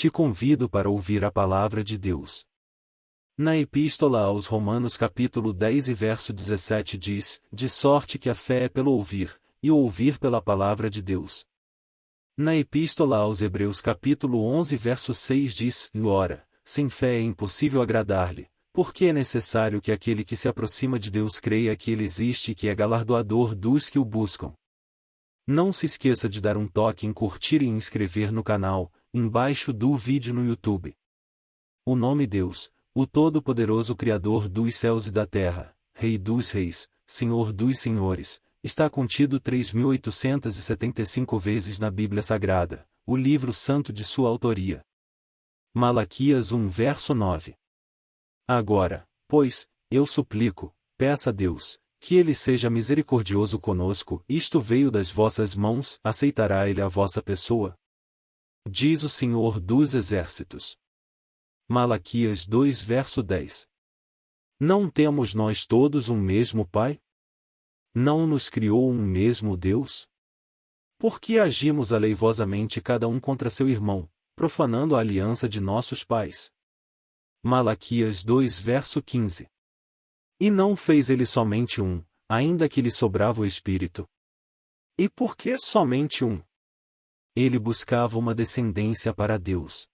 te convido para ouvir a palavra de Deus. Na Epístola aos Romanos capítulo 10 e verso 17 diz, de sorte que a fé é pelo ouvir, e o ouvir pela palavra de Deus. Na Epístola aos Hebreus capítulo 11 verso 6 diz, ora, sem fé é impossível agradar-lhe, porque é necessário que aquele que se aproxima de Deus creia que Ele existe e que é galardoador dos que o buscam. Não se esqueça de dar um toque em curtir e inscrever no canal, embaixo do vídeo no YouTube. O nome Deus, o Todo-Poderoso Criador dos céus e da terra, Rei dos reis, Senhor dos senhores, está contido 3.875 vezes na Bíblia Sagrada, o livro santo de sua autoria. Malaquias 1 verso 9. Agora, pois, eu suplico, peça a Deus, que Ele seja misericordioso conosco, isto veio das vossas mãos, aceitará Ele a vossa pessoa? Diz o Senhor dos Exércitos. Malaquias 2 verso 10. Não temos nós todos um mesmo Pai? Não nos criou um mesmo Deus? Por que agimos aleivosamente cada um contra seu irmão, profanando a aliança de nossos pais? Malaquias 2 verso 15. E não fez ele somente um, ainda que lhe sobrava o espírito. E por que somente um? Ele buscava uma descendência para Deus.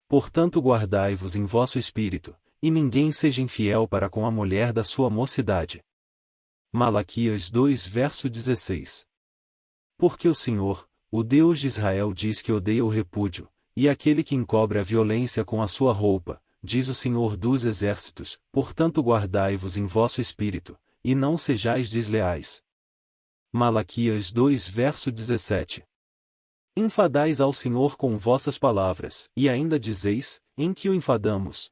Portanto guardai-vos em vosso espírito, e ninguém seja infiel para com a mulher da sua mocidade. Malaquias 2 verso 16. Porque o Senhor, o Deus de Israel diz que odeia o repúdio, e aquele que encobre a violência com a sua roupa, diz o Senhor dos Exércitos, portanto guardai-vos em vosso espírito, e não sejais desleais. Malaquias 2 verso 17. Enfadais ao Senhor com vossas palavras, e ainda dizeis, em que o enfadamos?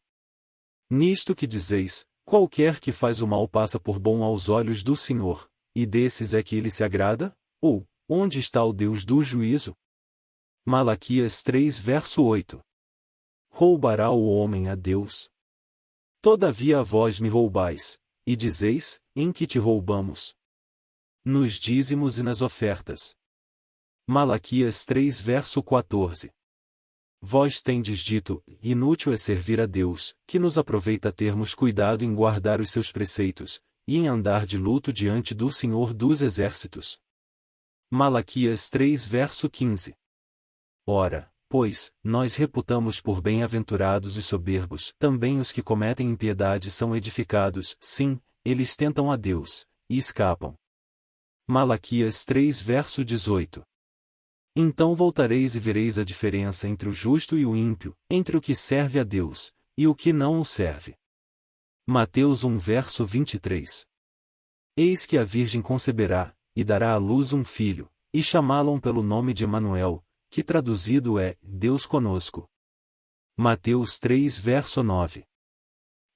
Nisto que dizeis, qualquer que faz o mal passa por bom aos olhos do Senhor, e desses é que ele se agrada? Ou, onde está o Deus do juízo? Malaquias 3 verso 8. Roubará o homem a Deus? Todavia vós me roubais, e dizeis, em que te roubamos? Nos dízimos e nas ofertas. Malaquias 3 verso 14. Vós tendes dito, inútil é servir a Deus, que nos aproveita termos cuidado em guardar os seus preceitos, e em andar de luto diante do Senhor dos Exércitos. Malaquias 3 verso 15. Ora, pois, nós reputamos por bem-aventurados os soberbos, também os que cometem impiedade são edificados, sim, eles tentam a Deus, e escapam. Malaquias 3 verso 18. Então voltareis e vereis a diferença entre o justo e o ímpio, entre o que serve a Deus, e o que não o serve. Mateus 1 verso 23. Eis que a Virgem conceberá, e dará à luz um filho, e chamá-lo pelo nome de Emanuel, que traduzido é, Deus conosco. Mateus 3 verso 9.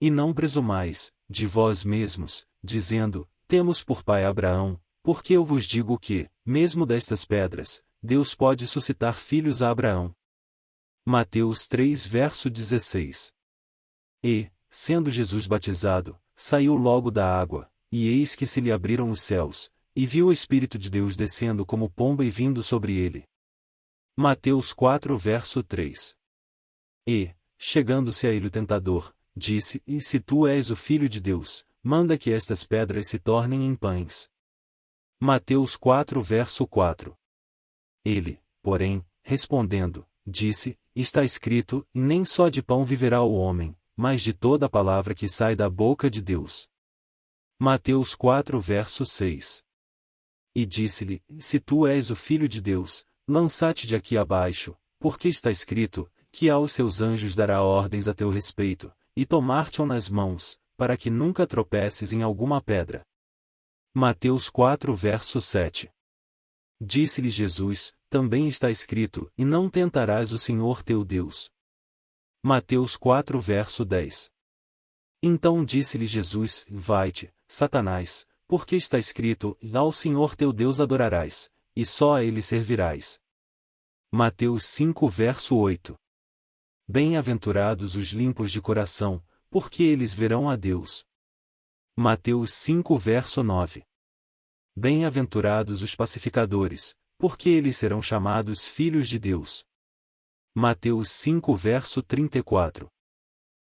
E não presumais, de vós mesmos, dizendo, temos por pai Abraão, porque eu vos digo que, mesmo destas pedras, Deus pode suscitar filhos a Abraão. Mateus 3 verso 16. E, sendo Jesus batizado, saiu logo da água, e eis que se lhe abriram os céus, e viu o Espírito de Deus descendo como pomba e vindo sobre ele. Mateus 4 verso 3. E, chegando-se a ele o tentador, disse, e se tu és o Filho de Deus, manda que estas pedras se tornem em pães. Mateus 4 verso 4. Ele, porém, respondendo, disse, está escrito, nem só de pão viverá o homem, mas de toda a palavra que sai da boca de Deus. Mateus 4 verso 6. E disse-lhe, se tu és o Filho de Deus, lança-te de aqui abaixo, porque está escrito, que aos seus anjos dará ordens a teu respeito, e tomar-te-ão nas mãos, para que nunca tropeces em alguma pedra. Mateus 4 verso 7. Disse-lhe Jesus, também está escrito, e não tentarás o Senhor teu Deus. Mateus 4 verso 10. Então disse-lhe Jesus, vai-te, Satanás, porque está escrito, ao Senhor teu Deus adorarás, e só a ele servirás. Mateus 5 verso 8. Bem-aventurados os limpos de coração, porque eles verão a Deus. Mateus 5 verso 9. Bem-aventurados os pacificadores, porque eles serão chamados filhos de Deus. Mateus 5 verso 34.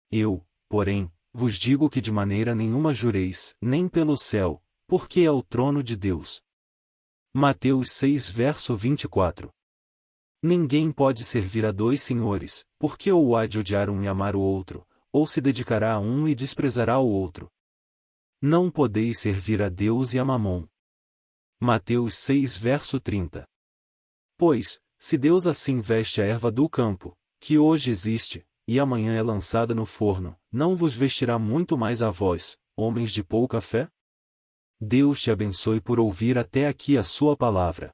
Eu, porém, vos digo que de maneira nenhuma jureis, nem pelo céu, porque é o trono de Deus. Mateus 6 verso 24. Ninguém pode servir a dois senhores, porque ou há de odiar um e amar o outro, ou se dedicará a um e desprezará o outro. Não podeis servir a Deus e a Mamom. Mateus 6 verso 30. Pois, se Deus assim veste a erva do campo, que hoje existe, e amanhã é lançada no forno, não vos vestirá muito mais a vós, homens de pouca fé? Deus te abençoe por ouvir até aqui a sua palavra.